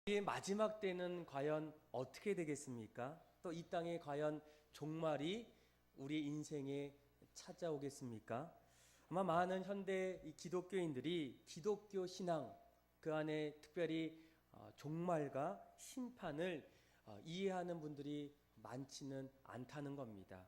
이 마지막 때는 과연 어떻게 되겠습니까? 또 이 땅에 과연 종말이 우리 인생에 찾아오겠습니까? 아마 많은 현대 기독교인들이 기독교 신앙 그 안에 특별히 종말과 심판을 이해하는 분들이 많지는 않다는 겁니다.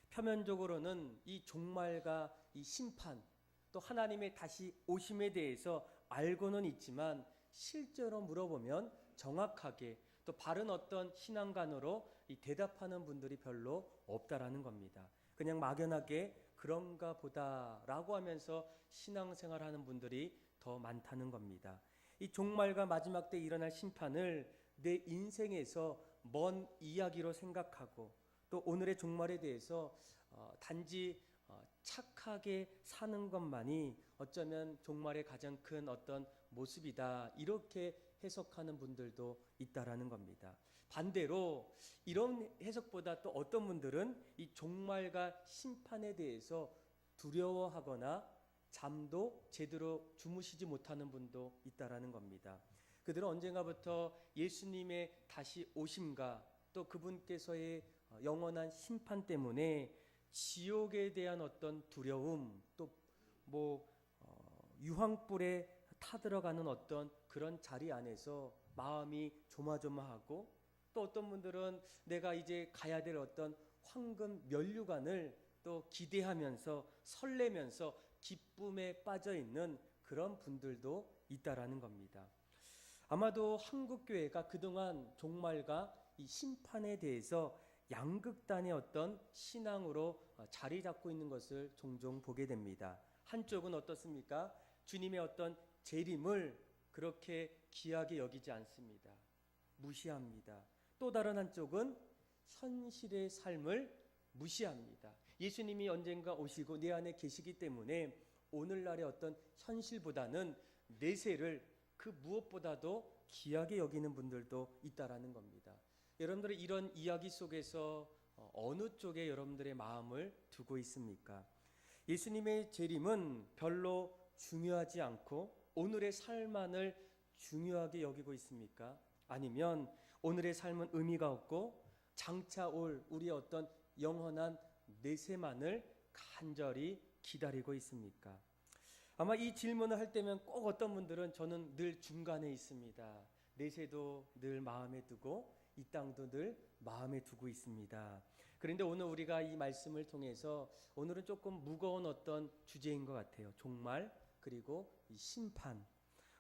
표면적으로는 이 종말과 이 심판 또 하나님의 다시 오심에 대해서 알고는 있지만 실제로 물어보면 정확하게 또 바른 어떤 신앙관으로 대답하는 분들이 별로 없다라는 겁니다. 그냥 막연하게 그런가 보다라고 하면서 신앙생활하는 분들이 더 많다는 겁니다. 이 종말과 마지막 때 일어날 심판을 내 인생에서 먼 이야기로 생각하고 또 오늘의 종말에 대해서 단지 착하게 사는 것만이 어쩌면 종말의 가장 큰 어떤 모습이다, 이렇게 해석하는 분들도 있다라는 겁니다. 반대로 이런 해석보다 또 어떤 분들은 이 종말과 심판에 대해서 두려워하거나 잠도 제대로 주무시지 못하는 분도 있다라는 겁니다. 그들은 언젠가부터 예수님의 다시 오심과 또 그분께서의 영원한 심판 때문에 지옥에 대한 어떤 두려움, 또 유황불에 타들어가는 어떤 그런 자리 안에서 마음이 조마조마하고, 또 어떤 분들은 내가 이제 가야 될 어떤 황금 면류관을 또 기대하면서 설레면서 기쁨에 빠져 있는 그런 분들도 있다라는 겁니다. 아마도 한국교회가 그동안 종말과 이 심판에 대해서 양극단의 어떤 신앙으로 자리 잡고 있는 것을 종종 보게 됩니다. 한쪽은 어떻습니까? 주님의 어떤 재림을 그렇게 귀하게 여기지 않습니다. 무시합니다. 또 다른 한쪽은 현실의 삶을 무시합니다. 예수님이 언젠가 오시고 내 안에 계시기 때문에 오늘날의 어떤 현실보다는 내세를 그 무엇보다도 귀하게 여기는 분들도 있다라는 겁니다. 여러분들의 이런 이야기 속에서 어느 쪽에 여러분들의 마음을 두고 있습니까? 예수님의 재림은 별로 중요하지 않고 오늘의 삶만을 중요하게 여기고 있습니까? 아니면 오늘의 삶은 의미가 없고 장차 올 우리의 어떤 영원한 내세만을 간절히 기다리고 있습니까? 아마 이 질문을 할 때면 꼭 어떤 분들은 저는 늘 중간에 있습니다. 내세도 늘 마음에 두고 이 땅도 늘 마음에 두고 있습니다. 그런데 오늘 우리가 이 말씀을 통해서 오늘은 조금 무거운 어떤 주제인 것 같아요. 종말 그리고 이 심판.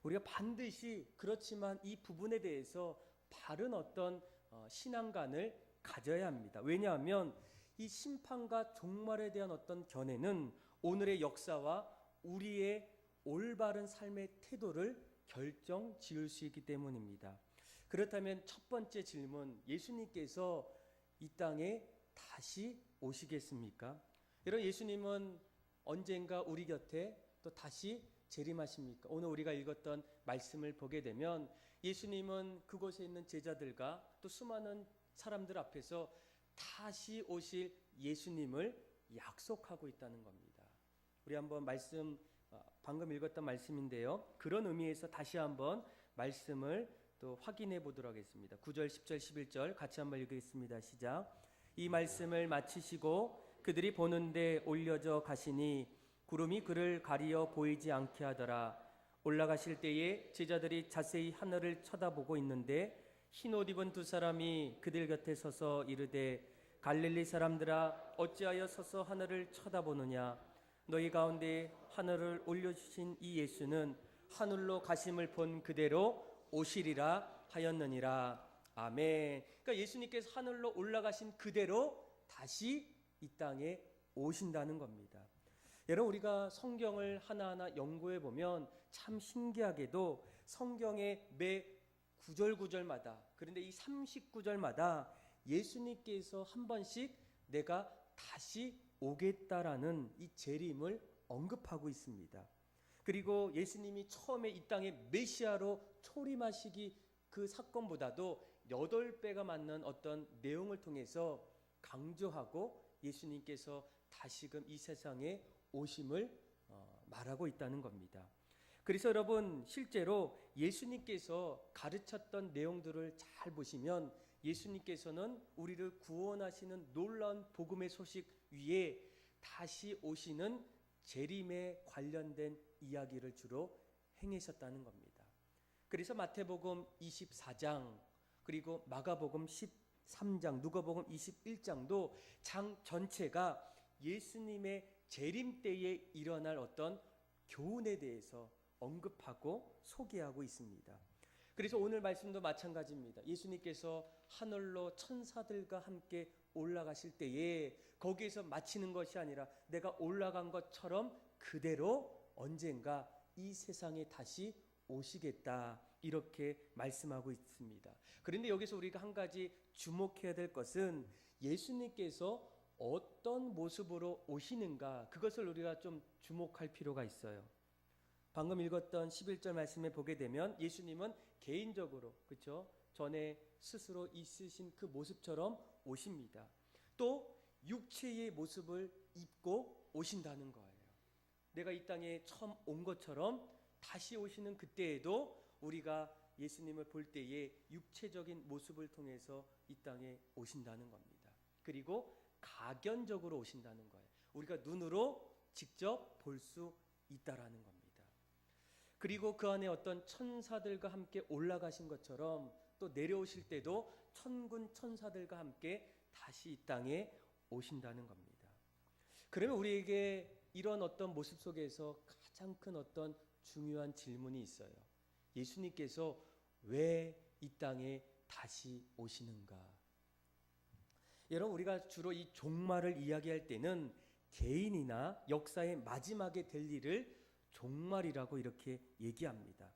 우리가 반드시 그렇지만 이 부분에 대해서 바른 어떤 신앙관을 가져야 합니다. 왜냐하면 이 심판과 종말에 대한 어떤 견해는 오늘의 역사와 우리의 올바른 삶의 태도를 결정 지을 수 있기 때문입니다. 그렇다면 첫 번째 질문, 예수님께서 이 땅에 다시 오시겠습니까? 여러분, 예수님은 언젠가 우리 곁에 또 다시 재림하십니까? 오늘 우리가 읽었던 말씀을 보게 되면 예수님은 그곳에 있는 제자들과 또 수많은 사람들 앞에서 다시 오실 예수님을 약속하고 있다는 겁니다. 우리 한번 말씀, 방금 읽었던 말씀인데요, 그런 의미에서 다시 한번 말씀을 또 확인해 보도록 하겠습니다. 9절, 10절, 11절 같이 한번 읽겠습니다. 시작. 이 말씀을 마치시고 그들이 보는데 올려져 가시니 구름이 그를 가리어 보이지 않게 하더라. 올라가실 때에 제자들이 자세히 하늘을 쳐다보고 있는데 흰옷 입은 두 사람이 그들 곁에 서서 이르되 갈릴리 사람들아 어찌하여 서서 하늘을 쳐다보느냐. 너희 가운데 하늘을 올려주신 이 예수는 하늘로 가심을 본 그대로 오시리라 하였느니라. 아멘. 그러니까 예수님께서 하늘로 올라가신 그대로 다시 이 땅에 오신다는 겁니다. 여러분, 우리가 성경을 하나하나 연구해 보면 참 신기하게도 성경의 매 구절마다, 그런데 이 39절마다 예수님께서 한 번씩 내가 다시 오겠다라는 이 재림을 언급하고 있습니다. 그리고 예수님이 처음에 이 땅에 메시아로 초림하시기 그 사건보다도 8배가 맞는 어떤 내용을 통해서 강조하고 예수님께서 다시금 이 세상에 오심을 말하고 있다는 겁니다. 그래서 여러분 실제로 예수님께서 가르쳤던 내용들을 잘 보시면 예수님께서는 우리를 구원하시는 놀라운 복음의 소식 위에 다시 오시는 재림에 관련된 이야기를 주로 행하셨다는 겁니다. 그래서 마태복음 24장 그리고 마가복음 13장 누가복음 21장도 장 전체가 예수님의 재림 때에 일어날 어떤 교훈에 대해서 언급하고 소개하고 있습니다. 그래서 오늘 말씀도 마찬가지입니다. 예수님께서 하늘로 천사들과 함께 올라가실 때에 거기에서 마치는 것이 아니라 내가 올라간 것처럼 그대로 언젠가 이 세상에 다시 오시겠다 이렇게 말씀하고 있습니다. 그런데 여기서 우리가 한 가지 주목해야 될 것은 예수님께서 어떤 모습으로 오시는가 그것을 우리가 좀 주목할 필요가 있어요. 방금 읽었던 11절 말씀에 보게 되면 예수님은 개인적으로 그렇죠? 전에 스스로 있으신 그 모습처럼 오십니다. 또 육체의 모습을 입고 오신다는 거예요. 내가 이 땅에 처음 온 것처럼 다시 오시는 그때에도 우리가 예수님을 볼 때에 육체적인 모습을 통해서 이 땅에 오신다는 겁니다. 그리고 가견적으로 오신다는 거예요. 우리가 눈으로 직접 볼 수 있다라는 겁니다. 그리고 그 안에 어떤 천사들과 함께 올라가신 것처럼 또 내려오실 때도 천군 천사들과 함께 다시 이 땅에 오신다는 겁니다. 그러면 우리에게 이런 어떤 모습 속에서 가장 큰 어떤 중요한 질문이 있어요. 예수님께서 왜 이 땅에 다시 오시는가? 여러분 우리가 주로 이 종말을 이야기할 때는 개인이나 역사의 마지막에 될 일을 종말이라고 이렇게 얘기합니다.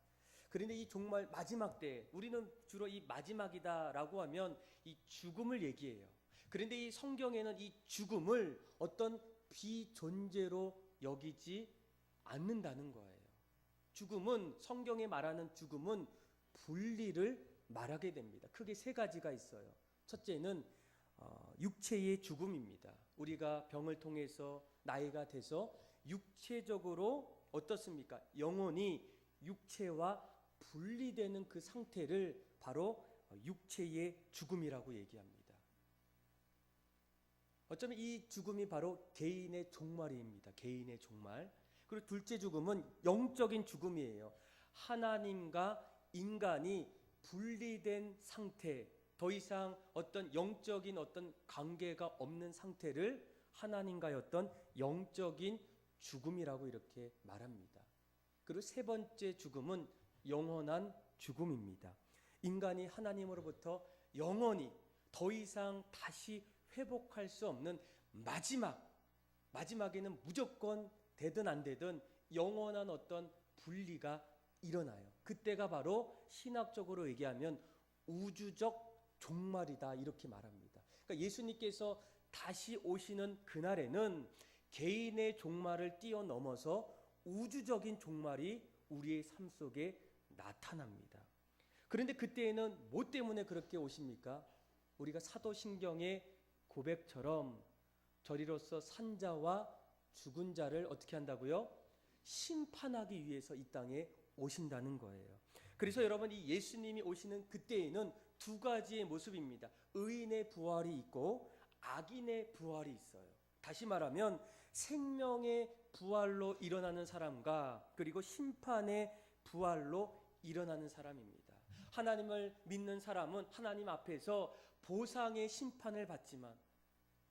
그런데 이 종말 마지막 때 우리는 주로 이 마지막이다라고 하면 이 죽음을 얘기해요. 그런데 이 성경에는 이 죽음을 어떤 비존재로 여기지 않는다는 거예요. 죽음은 성경에 말하는 죽음은 분리를 말하게 됩니다. 크게 세 가지가 있어요. 첫째는 육체의 죽음입니다. 우리가 병을 통해서 나이가 돼서 육체적으로 어떻습니까? 영혼이 육체와 분리되는 그 상태를 바로 육체의 죽음이라고 얘기합니다. 어쩌면 이 죽음이 바로 개인의 종말입니다. 개인의 종말. 그리고 둘째 죽음은 영적인 죽음이에요. 하나님과 인간이 분리된 상태, 더 이상 어떤 영적인 어떤 관계가 없는 상태를 하나님과의 어떤 영적인 죽음이라고 이렇게 말합니다. 그리고 세 번째 죽음은 영원한 죽음입니다. 인간이 하나님으로부터 영원히 더 이상 다시 회복할 수 없는 마지막에는 무조건 되든 안 되든 영원한 어떤 분리가 일어나요. 그때가 바로 신학적으로 얘기하면 우주적 종말이다 이렇게 말합니다. 그러니까 예수님께서 다시 오시는 그날에는 개인의 종말을 뛰어넘어서 우주적인 종말이 우리의 삶 속에 나타납니다. 그런데 그때에는 뭐 때문에 그렇게 오십니까? 우리가 사도신경의 고백처럼 저리로서 산자와 죽은 자를 어떻게 한다고요? 심판하기 위해서 이 땅에 오신다는 거예요. 그래서 여러분 이 예수님이 오시는 그때에는 두 가지의 모습입니다. 의인의 부활이 있고 악인의 부활이 있어요. 다시 말하면 생명의 부활로 일어나는 사람과 그리고 심판의 부활로 일어나는 사람입니다. 하나님을 믿는 사람은 하나님 앞에서 보상의 심판을 받지만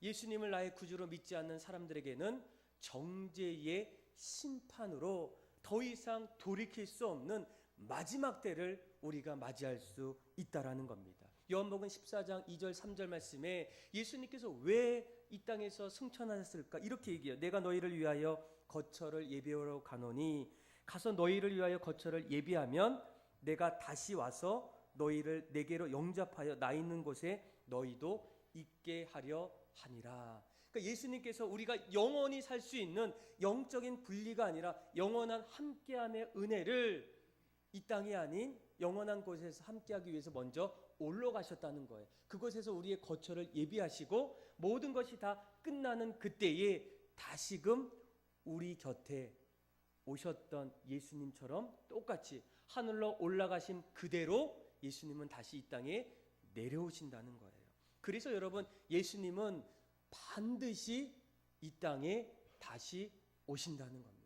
예수님을 나의 구주로 믿지 않는 사람들에게는 정죄의 심판으로 더 이상 돌이킬 수 없는 마지막 때를 우리가 맞이할 수 있다라는 겁니다. 요한복음 14장 2절 3절 말씀에 예수님께서 왜 이 땅에서 승천하셨을까? 이렇게 얘기해요. 내가 너희를 위하여 거처를 예비하러 가노니 가서 너희를 위하여 거처를 예비하면 내가 다시 와서 너희를 내게로 영접하여 나 있는 곳에 너희도 있게 하려 하니라. 그러니까 예수님께서 우리가 영원히 살 수 있는 영적인 분리가 아니라 영원한 함께함의 은혜를 이 땅이 아닌 영원한 곳에서 함께하기 위해서 먼저 올라가셨다는 거예요. 그곳에서 우리의 거처를 예비하시고 모든 것이 다 끝나는 그때에 다시금 우리 곁에 오셨던 예수님처럼 똑같이 하늘로 올라가신 그대로 예수님은 다시 이 땅에 내려오신다는 거예요. 그래서 여러분, 예수님은 반드시 이 땅에 다시 오신다는 겁니다.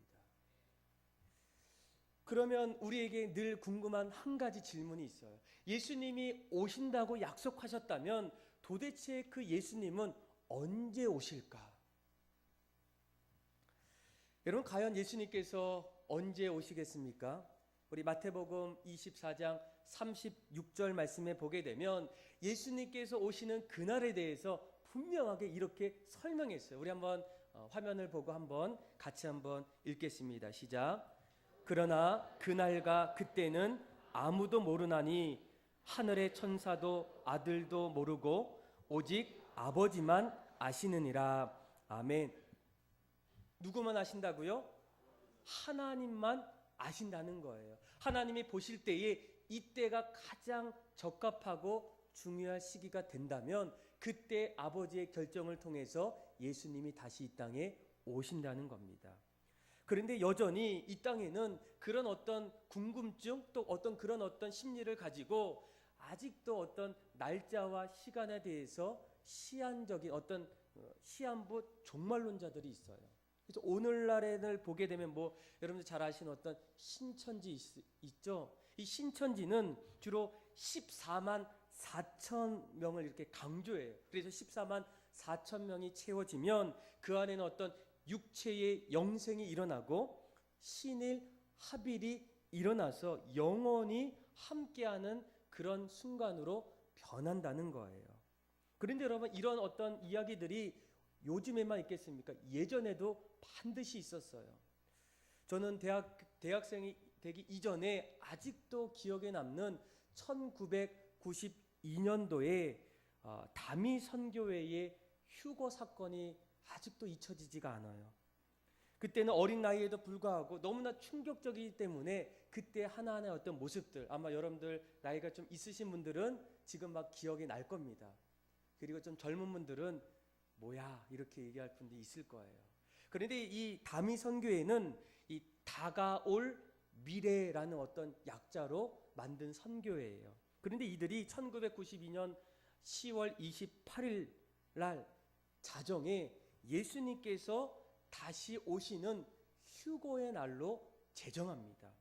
그러면 우리에게 늘 궁금한 한 가지 질문이 있어요. 예수님이 오신다고 약속하셨다면 도대체 그 예수님은 언제 오실까? 여러분, 과연 예수님께서 언제 오시겠습니까? 우리 마태복음 24장 36절 말씀에 보게 되면 예수님께서 오시는 그날에 대해서 분명하게 이렇게 설명했어요. 우리 한번 화면을 보고 한번 같이 한번 읽겠습니다. 시작. 그러나 그날과 그때는 아무도 모르나니 하늘의 천사도 아들도 모르고 오직 아버지만 아시느니라. 아멘. 누구만 아신다고요? 하나님만 아신다는 거예요. 하나님이 보실 때에 이때가 가장 적합하고 중요할 시기가 된다면 그때 아버지의 결정을 통해서 예수님이 다시 이 땅에 오신다는 겁니다. 그런데 여전히 이 땅에는 그런 어떤 궁금증 또 그런 어떤 심리를 가지고 아직도 어떤 날짜와 시간에 대해서 시한적인 어떤 시한부 종말론자들이 있어요. 그래서 오늘날을 보게 되면 여러분들 잘 아시는 어떤 신천지 있죠? 이 신천지는 주로 14만 4천 명을 이렇게 강조해요. 그래서 14만 4천 명이 채워지면 그 안에는 어떤 육체의 영생이 일어나고 신일 합일이 일어나서 영원히 함께하는 그런 순간으로 변한다는 거예요. 그런데 여러분, 이런 어떤 이야기들이 요즘에만 있겠습니까? 예전에도 반드시 있었어요. 저는 대학생이 되기 이전에 아직도 기억에 남는 1992년도에 다미 선교회의 휴거 사건이 아직도 잊혀지지가 않아요. 그때는 어린 나이에도 불구하고 너무나 충격적이기 때문에 그때 하나하나의 어떤 모습들, 아마 여러분들 나이가 좀 있으신 분들은 지금 막 기억이 날 겁니다. 그리고 좀 젊은 분들은 뭐야 이렇게 얘기할 분들이 있을 거예요. 그런데 이 다미 선교회는 이 다가올 미래라는 어떤 약자로 만든 선교회예요. 그런데 이들이 1992년 10월 28일 날 자정에 예수님께서 다시 오시는 휴거의 날로 제정합니다.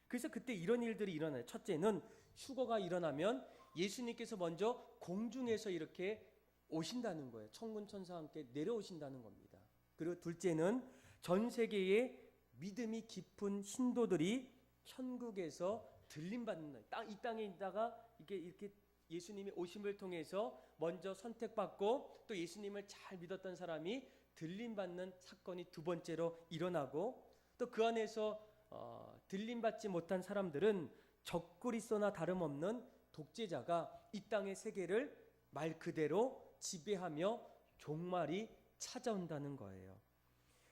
그래서 그때 이런 일들이 일어나요. 첫째는 휴거가 일어나면 예수님께서 먼저 공중에서 이렇게 오신다는 거예요. 천군 천사와 함께 내려오신다는 겁니다. 그리고 둘째는 전 세계의 믿음이 깊은 신도들이 천국에서 들림받는 이 땅에 있다가 이렇게 예수님이 오심을 통해서 먼저 선택받고 또 예수님을 잘 믿었던 사람이 들림받는 사건이 두 번째로 일어나고 또 그 안에서 들림받지 못한 사람들은 적그리스도나 다름없는 독재자가 이 땅의 세계를 말 그대로 지배하며 종말이 찾아온다는 거예요.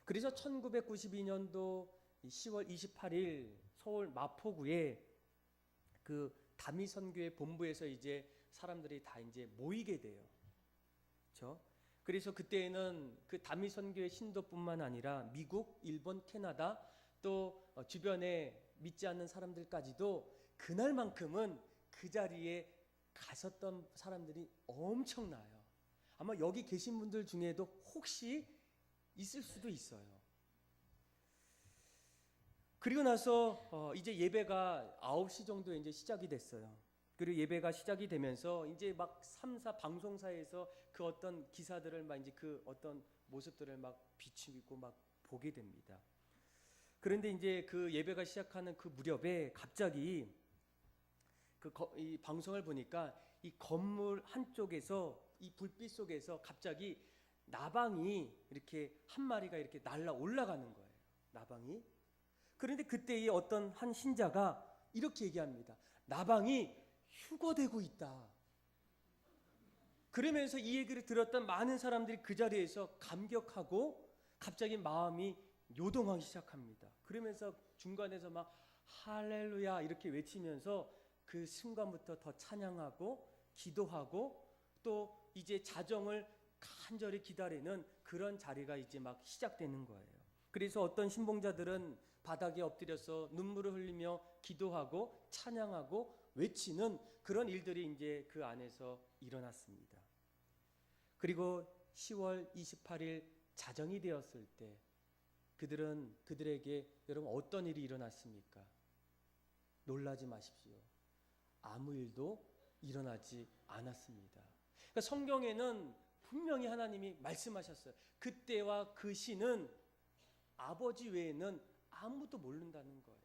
그래서 1992년도 10월 28일 서울 마포구에 그 다미 선교회 본부에서 이제 사람들이 다 이제 모이게 돼요. 그렇죠? 그래서 그때는 그 다미 선교회 신도뿐만 아니라 미국, 일본, 캐나다 또 주변에 믿지 않는 사람들까지도 그날만큼은 그 자리에 갔었던 사람들이 엄청나요. 아마 여기 계신 분들 중에도 혹시 있을 수도 있어요. 그리고 나서 이제 예배가 9시 정도에 이제 시작이 됐어요. 그리고 예배가 시작이 되면서 이제 막 3사 방송사에서 그 어떤 기사들을 막 이제 그 어떤 모습들을 막 비추고 막 보게 됩니다. 그런데 이제 그 예배가 시작하는 그 무렵에 갑자기 이 방송을 보니까 이 건물 한쪽에서 이 불빛 속에서 갑자기 나방이 이렇게 한 마리가 이렇게 날아 올라가는 거예요. 나방이. 그런데 그때 이 어떤 한 신자가 이렇게 얘기합니다. 나방이 휴거되고 있다. 그러면서 이 얘기를 들었던 많은 사람들이 그 자리에서 감격하고 갑자기 마음이 요동하기 시작합니다. 그러면서 중간에서 막 할렐루야 이렇게 외치면서 그 순간부터 더 찬양하고 기도하고 또 이제 자정을 간절히 기다리는 그런 자리가 이제 막 시작되는 거예요. 그래서 어떤 신봉자들은 바닥에 엎드려서 눈물을 흘리며 기도하고 찬양하고 외치는 그런 일들이 이제 그 안에서 일어났습니다. 그리고 10월 28일 자정이 되었을 때 그들에게 여러분 어떤 일이 일어났습니까? 놀라지 마십시오. 아무 일도 일어나지 않았습니다. 그러니까 성경에는 분명히 하나님이 말씀하셨어요. 그때와 그 시는 아버지 외에는 아무도 모른다는 거예요.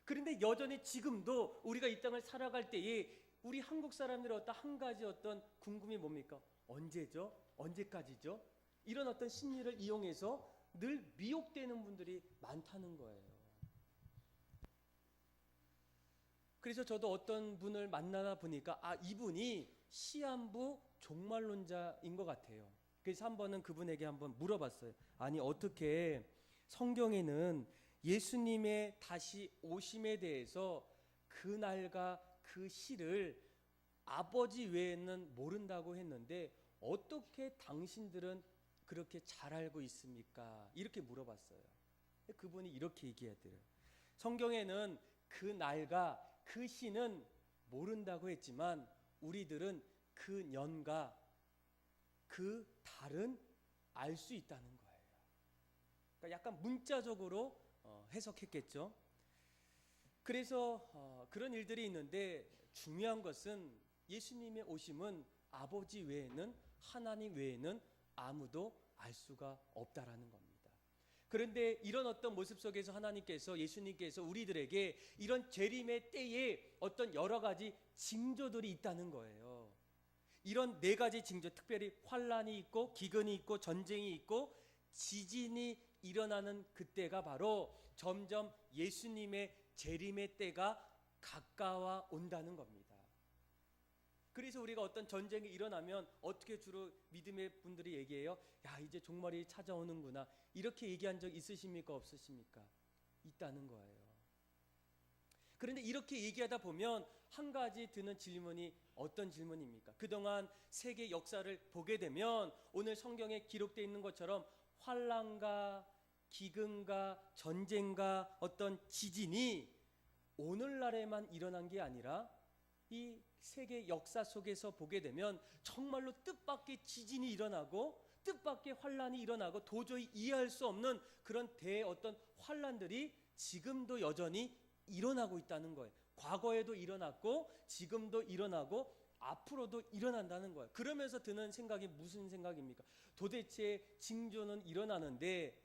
그런데 여전히 지금도 우리가 이 땅을 살아갈 때에 우리 한국 사람들의 어떤 한 가지 어떤 궁금이 뭡니까? 언제죠? 언제까지죠? 이런 어떤 심리를 이용해서 늘 미혹되는 분들이 많다는 거예요. 그래서 저도 어떤 분을 만나다 보니까 이분이 시한부 종말론자인 것 같아요. 그래서 한번은 그분에게 한번 물어봤어요. 아니 어떻게 성경에는 예수님의 다시 오심에 대해서 그날과 그 시를 아버지 외에는 모른다고 했는데 어떻게 당신들은 그렇게 잘 알고 있습니까? 이렇게 물어봤어요. 그분이 이렇게 얘기하더래요. 성경에는 그 날과 그 시는 모른다고 했지만 우리들은 그 년과 그 달은 알 수 있다는 거예요. 그러니까 약간 문자적으로 해석했겠죠. 그래서 그런 일들이 있는데 중요한 것은 예수님의 오심은 아버지 외에는 하나님 외에는 아무도 알 수가 없다라는 겁니다. 그런데 이런 어떤 모습 속에서 하나님께서 예수님께서 우리들에게 이런 재림의 때에 어떤 여러 가지 징조들이 있다는 거예요. 이런 네 가지 징조, 특별히 환란이 있고 기근이 있고 전쟁이 있고 지진이 일어나는 그때가 바로 점점 예수님의 재림의 때가 가까워 온다는 겁니다. 그래서 우리가 어떤 전쟁이 일어나면 어떻게 주로 믿음의 분들이 얘기해요? 야, 이제 종말이 찾아오는구나. 이렇게 얘기한 적 있으십니까? 없으십니까? 있다는 거예요. 그런데 이렇게 얘기하다 보면 한 가지 드는 질문이 어떤 질문입니까? 그동안 세계 역사를 보게 되면 오늘 성경에 기록되어 있는 것처럼 환란과 기근과 전쟁과 어떤 지진이 오늘날에만 일어난 게 아니라 이 세계 역사 속에서 보게 되면 정말로 뜻밖의 지진이 일어나고 뜻밖의 환란이 일어나고 도저히 이해할 수 없는 그런 어떤 환란들이 지금도 여전히 일어나고 있다는 거예요. 과거에도 일어났고 지금도 일어나고 앞으로도 일어난다는 거예요. 그러면서 드는 생각이 무슨 생각입니까? 도대체 징조는 일어나는데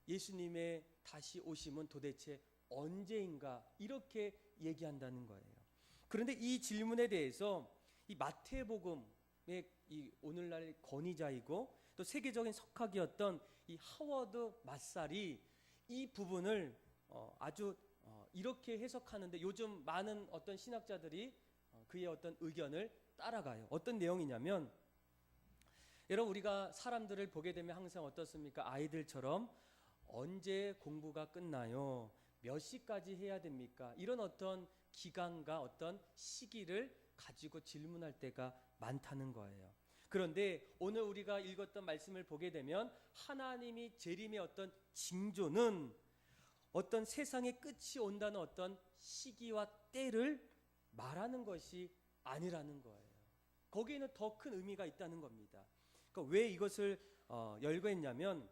예수님의 다시 오심은 도대체 언제인가? 이렇게 얘기한다는 거예요. 그런데 이 질문에 대해서 이 마태복음의 이 오늘날 권위자이고 또 세계적인 석학이었던 이 하워드 마살이 이 부분을 아주 이렇게 해석하는데 요즘 많은 어떤 신학자들이 그의 어떤 의견을 따라가요. 어떤 내용이냐면 여러분 우리가 사람들을 보게 되면 항상 어떻습니까? 아이들처럼 언제 공부가 끝나요? 몇 시까지 해야 됩니까? 이런 어떤 기간과 어떤 시기를 가지고 질문할 때가 많다는 거예요. 그런데 오늘 우리가 읽었던 말씀을 보게 되면 하나님이 재림의 어떤 징조는 어떤 세상의 끝이 온다는 어떤 시기와 때를 말하는 것이 아니라는 거예요. 거기에는 더 큰 의미가 있다는 겁니다. 그러니까 왜 이것을 열거했냐면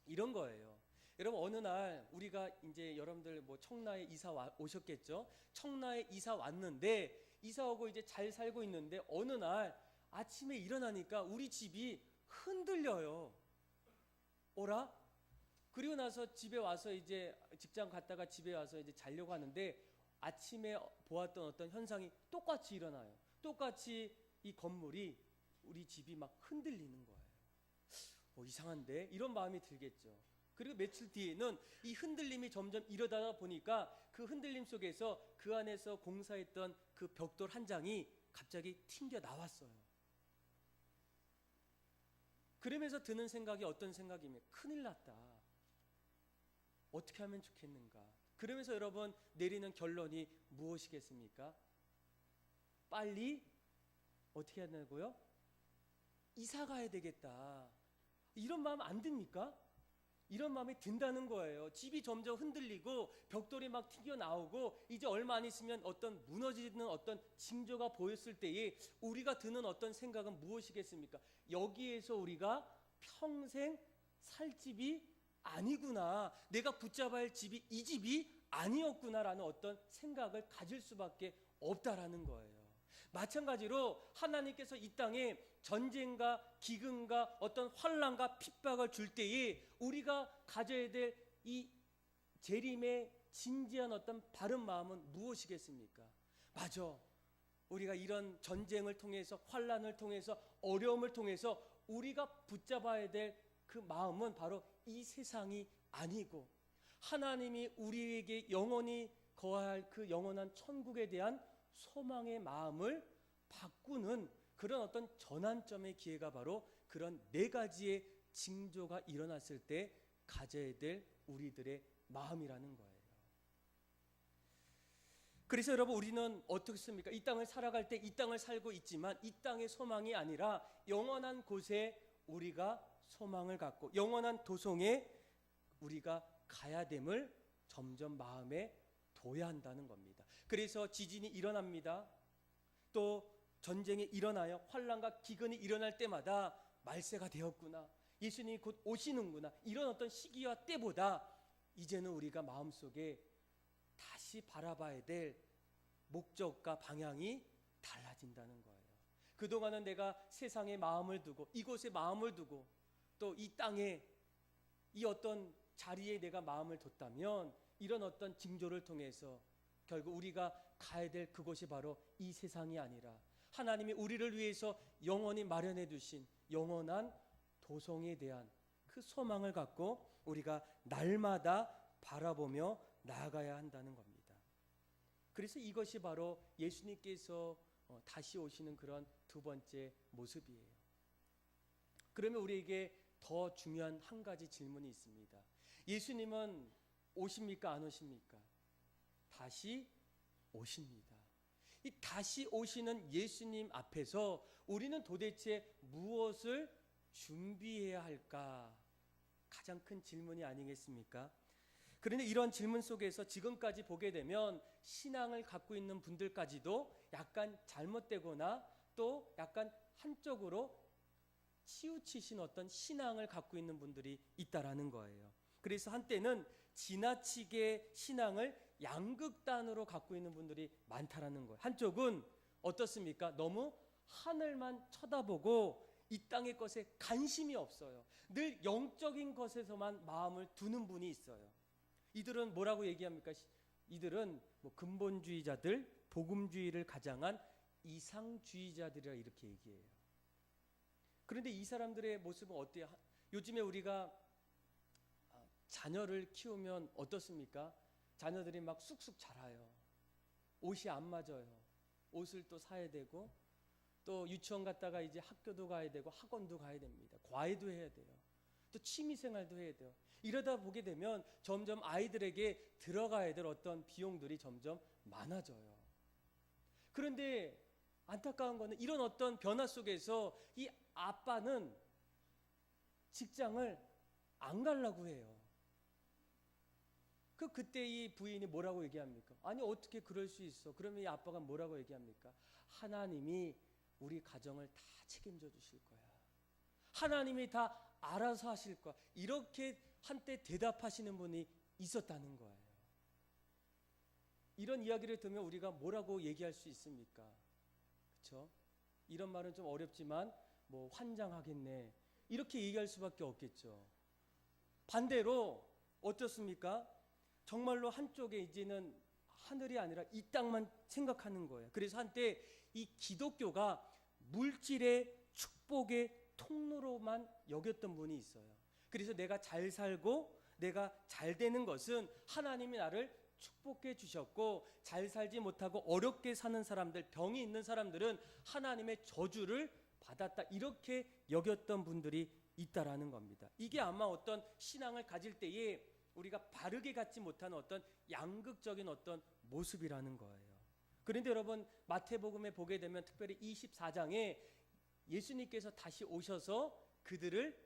이런 거예요. 여러분 어느 날 우리가 이제 여러분들 뭐 청라에 이사 오셨겠죠? 청라에 이사 왔는데 이사 오고 이제 잘 살고 있는데 어느 날 아침에 일어나니까 우리 집이 흔들려요. 오라? 그리고 나서 집에 와서 이제 직장 갔다가 집에 와서 이제 자려고 하는데 아침에 보았던 어떤 현상이 똑같이 일어나요. 똑같이 이 건물이 우리 집이 막 흔들리는 거예요. 이상한데? 이런 마음이 들겠죠. 그리고 며칠 뒤에는 이 흔들림이 점점 일어나다 보니까 그 흔들림 속에서 그 안에서 공사했던 그 벽돌 한 장이 갑자기 튕겨 나왔어요. 그러면서 드는 생각이 어떤 생각이면 큰일 났다. 어떻게 하면 좋겠는가? 그러면서 여러분 내리는 결론이 무엇이겠습니까? 빨리 어떻게 해야 되고요? 이사 가야 되겠다. 이런 마음 안 듭니까? 이런 마음이 든다는 거예요. 집이 점점 흔들리고 벽돌이 막 튀겨나오고 이제 얼마 안 있으면 어떤 무너지는 어떤 징조가 보였을 때에 우리가 드는 어떤 생각은 무엇이겠습니까? 여기에서 우리가 평생 살 집이 아니구나, 내가 붙잡아야 할 집이 이 집이 아니었구나라는 어떤 생각을 가질 수밖에 없다라는 거예요. 마찬가지로 하나님께서 이 땅에 전쟁과 기근과 어떤 환난과 핍박을 줄 때에 우리가 가져야 될 이 재림의 진지한 어떤 바른 마음은 무엇이겠습니까? 맞아, 우리가 이런 전쟁을 통해서, 환난을 통해서, 어려움을 통해서 우리가 붙잡아야 될 그 마음은 바로 이 세상이 아니고 하나님이 우리에게 영원히 거할 그 영원한 천국에 대한 소망의 마음을 바꾸는 그런 어떤 전환점의 기회가 바로 그런 네 가지의 징조가 일어났을 때 가져야 될 우리들의 마음이라는 거예요. 그래서 여러분, 우리는 어떻습니까? 이 땅을 살아갈 때 이 땅을 살고 있지만 이 땅의 소망이 아니라 영원한 곳에 우리가 소망을 갖고 영원한 도성에 우리가 가야 됨을 점점 마음에 둬야 한다는 겁니다. 그래서 지진이 일어납니다. 또 전쟁이 일어나요. 환난과 기근이 일어날 때마다 말세가 되었구나, 예수님이 곧 오시는구나, 이런 어떤 시기와 때보다 이제는 우리가 마음속에 다시 바라봐야 될 목적과 방향이 달라진다는 거예요. 그동안은 내가 세상에 마음을 두고 이곳에 마음을 두고 또 이 땅에 이 어떤 자리에 내가 마음을 뒀다면 이런 어떤 징조를 통해서 결국 우리가 가야 될 그곳이 바로 이 세상이 아니라 하나님이 우리를 위해서 영원히 마련해 두신 영원한 도성에 대한 그 소망을 갖고 우리가 날마다 바라보며 나아가야 한다는 겁니다. 그래서 이것이 바로 예수님께서 다시 오시는 그런 두 번째 모습이에요. 그러면 우리에게 더 중요한 한 가지 질문이 있습니다. 예수님은 오십니까, 안 오십니까? 다시 오십니다. 이 다시 오시는 예수님 앞에서 우리는 도대체 무엇을 준비해야 할까? 가장 큰 질문이 아니겠습니까? 그런데 이런 질문 속에서 지금까지 보게 되면 신앙을 갖고 있는 분들까지도 약간 잘못되거나 또 약간 한쪽으로 치우치신 어떤 신앙을 갖고 있는 분들이 있다라는 거예요. 그래서 한때는 지나치게 신앙을 양극단으로 갖고 있는 분들이 많다라는 거예요. 한쪽은 어떻습니까? 너무 하늘만 쳐다보고 이 땅의 것에 관심이 없어요. 늘 영적인 것에서만 마음을 두는 분이 있어요. 이들은 뭐라고 얘기합니까? 이들은 뭐 근본주의자들, 복음주의를 가장한 이상주의자들이라 이렇게 얘기해요. 그런데 이 사람들의 모습은 어때요? 요즘에 우리가 자녀를 키우면 어떻습니까? 자녀들이 막 쑥쑥 자라요. 옷이 안 맞아요. 옷을 또 사야 되고 또 유치원 갔다가 이제 학교도 가야 되고 학원도 가야 됩니다. 과외도 해야 돼요. 또 취미생활도 해야 돼요. 이러다 보게 되면 점점 아이들에게 들어가야 될 어떤 비용들이 점점 많아져요. 그런데 안타까운 거는 이런 어떤 변화 속에서 이 아빠는 직장을 안 가려고 해요. 그때 이 부인이 뭐라고 얘기합니까? 아니 어떻게 그럴 수 있어? 그러면 이 아빠가 뭐라고 얘기합니까? 하나님이 우리 가정을 다 책임져 주실 거야. 하나님이 다 알아서 하실 거야. 이렇게 한때 대답하시는 분이 있었다는 거예요. 이런 이야기를 들으면 우리가 뭐라고 얘기할 수 있습니까? 그렇죠? 이런 말은 좀 어렵지만 뭐 환장하겠네, 이렇게 얘기할 수밖에 없겠죠. 반대로 어떻습니까? 정말로 한쪽에 이제는 하늘이 아니라 이 땅만 생각하는 거예요. 그래서 한때 이 기독교가 물질의 축복의 통로로만 여겼던 분이 있어요. 그래서 내가 잘 살고 내가 잘 되는 것은 하나님이 나를 축복해 주셨고, 잘 살지 못하고 어렵게 사는 사람들, 병이 있는 사람들은 하나님의 저주를 받았다, 이렇게 여겼던 분들이 있다라는 겁니다. 이게 아마 어떤 신앙을 가질 때에 우리가 바르게 갖지 못하는 어떤 양극적인 어떤 모습이라는 거예요. 그런데 여러분, 마태복음에 보게 되면 특별히 24장에 예수님께서 다시 오셔서 그들을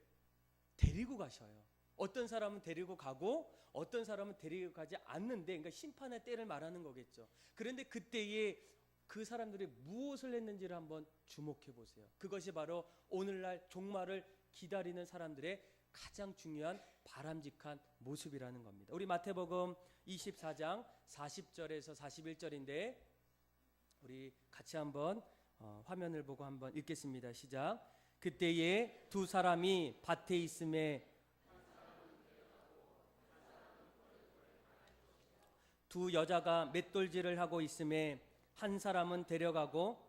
데리고 가셔요. 어떤 사람은 데리고 가고 어떤 사람은 데리고 가지 않는데, 그러니까 심판의 때를 말하는 거겠죠. 그런데 그때에 그 사람들이 무엇을 했는지를 한번 주목해 보세요. 그것이 바로 오늘날 종말을 기다리는 사람들의 가장 중요한 바람직한 모습이라는 겁니다. 우리 마태복음 24장 40절에서 41절인데 우리 같이 한번 화면을 보고 한번 읽겠습니다. 시작. 그때에 두 사람이 밭에 있음에 두 여자가 맷돌질을 하고 있음에 한 사람은 데려가고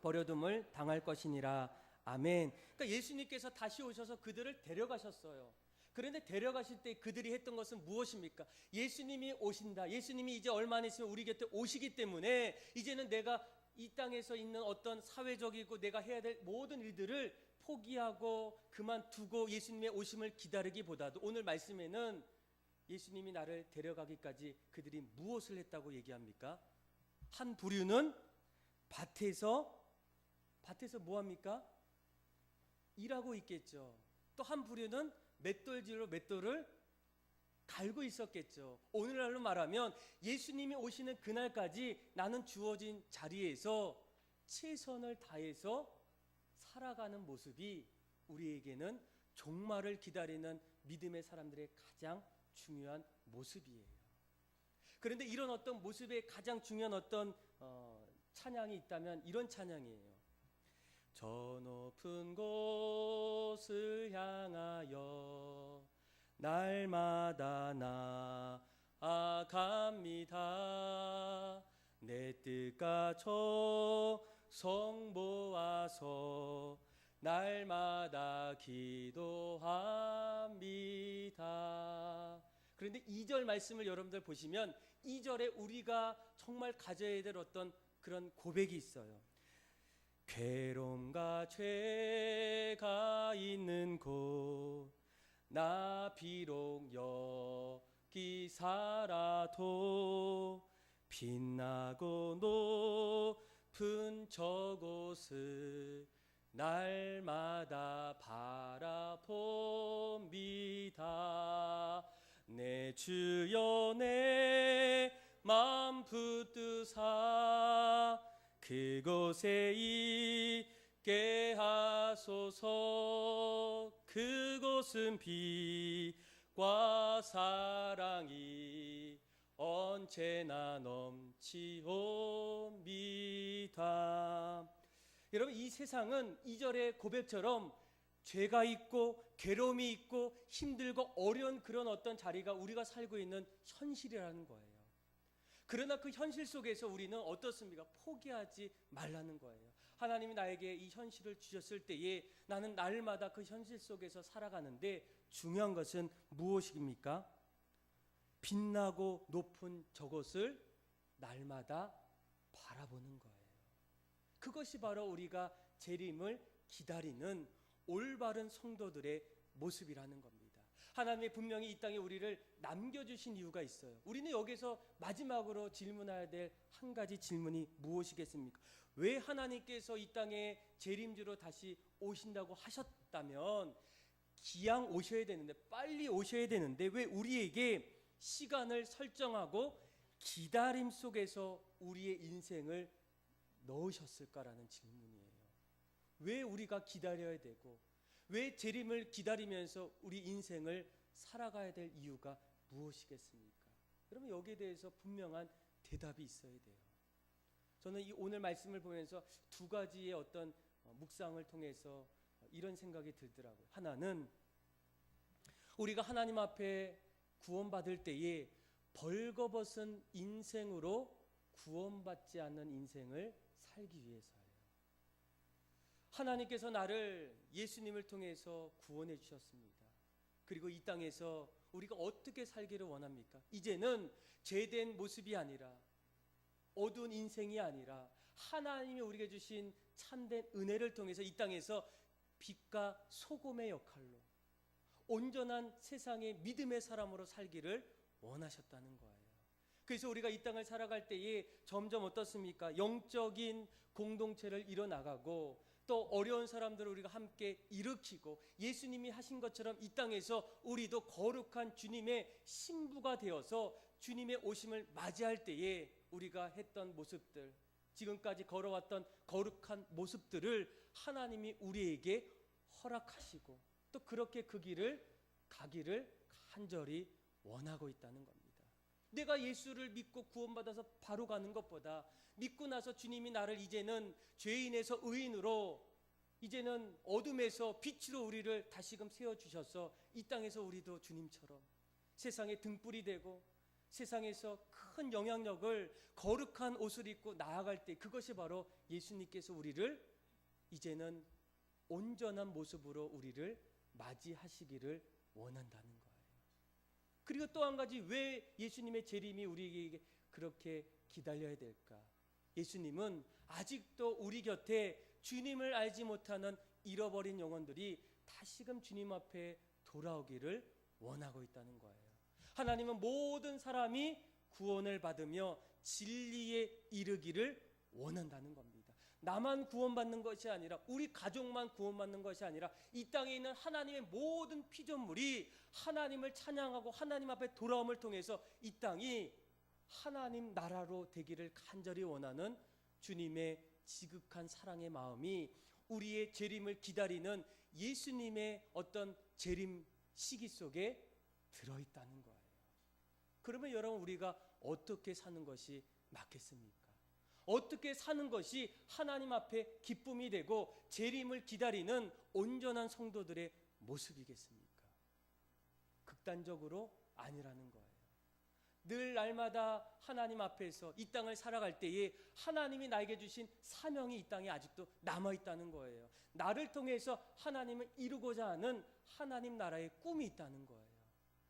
버려둠을 당할 것이니라. 아멘. 그러니까 예수님께서 다시 오셔서 그들을 데려가셨어요. 그런데 데려가실 때 그들이 했던 것은 무엇입니까? 예수님이 오신다. 예수님이 이제 얼마 안 있으면 우리 곁에 오시기 때문에 이제는 내가 이 땅에서 있는 어떤 사회적이고 내가 해야 될 모든 일들을 포기하고 그만두고 예수님의 오심을 기다리기보다도 오늘 말씀에는 예수님이 나를 데려가기까지 그들이 무엇을 했다고 얘기합니까? 한 부류는 밭에서 뭐합니까? 일하고 있겠죠. 또 한 부류는 맷돌질로 맷돌을 갈고 있었겠죠. 오늘날로 말하면 예수님이 오시는 그날까지 나는 주어진 자리에서 최선을 다해서 살아가는 모습이 우리에게는 종말을 기다리는 믿음의 사람들의 가장 중요한 모습이에요. 그런데 이런 어떤 모습의 가장 중요한 어떤 찬양이 있다면 이런 찬양이에요. 저 높은 곳을 향하여 날마다 나아갑니다. 내 뜻과 정성 모아서 날마다 기도합니다. 그런데 2절 말씀을 여러분들 보시면 2절에 우리가 정말 가져야 될 어떤 그런 고백이 있어요. 괴로움과 죄가 있는 곳 나 비록 여기 살아도 빛나고 높은 저곳을 날마다 바라봅니다. 내 주여 내 맘 붙드사 그곳에 있게 하소서. 그곳은 빛과 사랑이 언제나 넘치옵니다. 여러분, 이 세상은 2절의 고백처럼 죄가 있고 괴로움이 있고 힘들고 어려운 그런 어떤 자리가 우리가 살고 있는 현실이라는 거예요. 그러나 그 현실 속에서 우리는 어떻습니까? 포기하지 말라는 거예요. 하나님이 나에게 이 현실을 주셨을 때에 나는 날마다 그 현실 속에서 살아가는데 중요한 것은 무엇입니까? 빛나고 높은 저것을 날마다 바라보는 거예요. 그것이 바로 우리가 재림을 기다리는 올바른 성도들의 모습이라는 겁니다. 하나님이 분명히 이 땅에 우리를 남겨주신 이유가 있어요. 우리는 여기서 마지막으로 질문해야 될 한 가지 질문이 무엇이겠습니까? 왜 하나님께서 이 땅에 재림주로 다시 오신다고 하셨다면 기양 오셔야 되는데, 빨리 오셔야 되는데 왜 우리에게 시간을 설정하고 기다림 속에서 우리의 인생을 넣으셨을까라는 질문이에요. 왜 우리가 기다려야 되고 왜 재림을 기다리면서 우리 인생을 살아가야 될 이유가 무엇이겠습니까? 여러분, 여기에 대해서 분명한 대답이 있어야 돼요. 저는 이 오늘 말씀을 보면서 두 가지의 어떤 묵상을 통해서 이런 생각이 들더라고요. 하나는 우리가 하나님 앞에 구원받을 때에 벌거벗은 인생으로 구원받지 않는 인생을 살기 위해서예요. 하나님께서 나를 예수님을 통해서 구원해 주셨습니다. 그리고 이 땅에서 우리가 어떻게 살기를 원합니까? 이제는 죄된 모습이 아니라 어두운 인생이 아니라 하나님이 우리에게 주신 참된 은혜를 통해서 이 땅에서 빛과 소금의 역할로 온전한 세상의 믿음의 사람으로 살기를 원하셨다는 거예요. 그래서 우리가 이 땅을 살아갈 때에 점점 어떻습니까? 영적인 공동체를 이뤄나가고 또 어려운 사람들을 우리가 함께 일으키고 예수님이 하신 것처럼 이 땅에서 우리도 거룩한 주님의 신부가 되어서 주님의 오심을 맞이할 때에 우리가 했던 모습들, 지금까지 걸어왔던 거룩한 모습들을 하나님이 우리에게 허락하시고 또 그렇게 그 길을 가기를 간절히 원하고 있다는 겁니다. 내가 예수를 믿고 구원받아서 바로 가는 것보다 믿고 나서 주님이 나를 이제는 죄인에서 의인으로, 이제는 어둠에서 빛으로 우리를 다시금 세워주셔서 이 땅에서 우리도 주님처럼 세상의 등불이 되고 세상에서 큰 영향력을 거룩한 옷을 입고 나아갈 때, 그것이 바로 예수님께서 우리를 이제는 온전한 모습으로 우리를 맞이하시기를 원한다는 거예요. 그리고 또 한 가지, 왜 예수님의 재림이 우리에게 그렇게 기다려야 될까? 예수님은 아직도 우리 곁에 주님을 알지 못하는 잃어버린 영혼들이 다시금 주님 앞에 돌아오기를 원하고 있다는 거예요. 하나님은 모든 사람이 구원을 받으며 진리에 이르기를 원한다는 겁니다. 나만 구원받는 것이 아니라, 우리 가족만 구원받는 것이 아니라 이 땅에 있는 하나님의 모든 피조물이 하나님을 찬양하고 하나님 앞에 돌아옴을 통해서 이 땅이 하나님 나라로 되기를 간절히 원하는 주님의 지극한 사랑의 마음이 우리의 재림을 기다리는 예수님의 어떤 재림 시기 속에 들어있다는 거예요. 그러면 여러분, 우리가 어떻게 사는 것이 맞겠습니까? 어떻게 사는 것이 하나님 앞에 기쁨이 되고 재림을 기다리는 온전한 성도들의 모습이겠습니까? 극단적으로 아니라는 거예요. 늘 날마다 하나님 앞에서 이 땅을 살아갈 때에 하나님이 나에게 주신 사명이 이 땅에 아직도 남아있다는 거예요. 나를 통해서 하나님을 이루고자 하는 하나님 나라의 꿈이 있다는 거예요.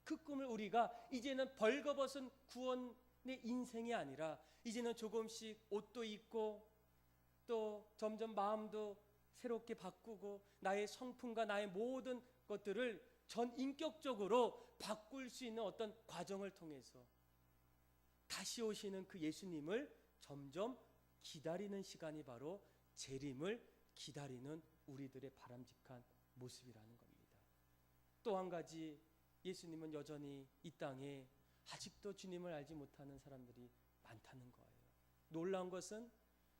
그 꿈을 우리가 이제는 벌거벗은 구원의 인생이 아니라 이제는 조금씩 옷도 입고 또 점점 마음도 새롭게 바꾸고 나의 성품과 나의 모든 것들을 전 인격적으로 바꿀 수 있는 어떤 과정을 통해서 다시 오시는 그 예수님을 점점 기다리는 시간이 바로 재림을 기다리는 우리들의 바람직한 모습이라는 겁니다. 또 한 가지, 예수님은 여전히 이 땅에 아직도 주님을 알지 못하는 사람들이 많다는 거예요. 놀라운 것은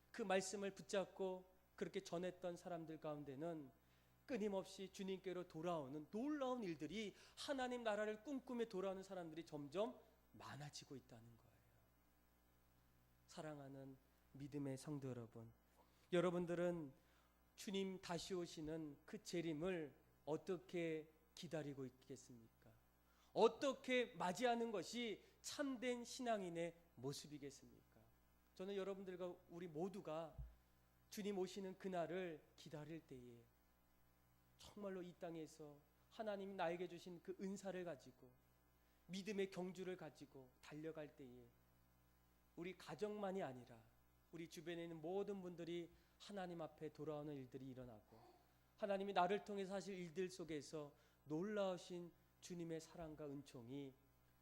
그 말씀을 붙잡고 그렇게 전했던 사람들 가운데는 끊임없이 주님께로 돌아오는 놀라운 일들이, 하나님 나라를 꿈꾸며 돌아오는 사람들이 점점 많아지고 있다는 거예요. 사랑하는 믿음의 성도 여러분, 여러분들은 주님 다시 오시는 그 재림을 어떻게 기다리고 있겠습니까? 어떻게 맞이하는 것이 참된 신앙인의 모습이겠습니까? 저는 여러분들과 우리 모두가 주님 오시는 그날을 기다릴 때에 정말로 이 땅에서 하나님이 나에게 주신 그 은사를 가지고 믿음의 경주를 가지고 달려갈 때에 우리 가정만이 아니라 우리 주변에 있는 모든 분들이 하나님 앞에 돌아오는 일들이 일어나고 하나님이 나를 통해서 하실 일들 속에서 놀라우신 주님의 사랑과 은총이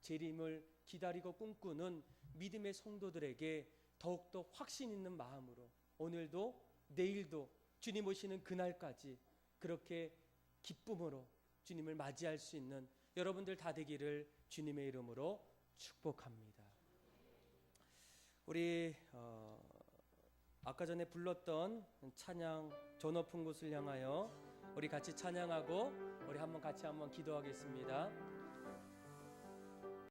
재림을 기다리고 꿈꾸는 믿음의 성도들에게 더욱더 확신 있는 마음으로 오늘도 내일도 주님 오시는 그날까지 그렇게 기쁨으로 주님을 맞이할 수 있는 여러분들 다 되기를 주님의 이름으로 축복합니다. 우리 아까 전에 불렀던 찬양 저 높은 곳을 향하여 우리 같이 찬양하고 우리 같이 한번 기도하겠습니다.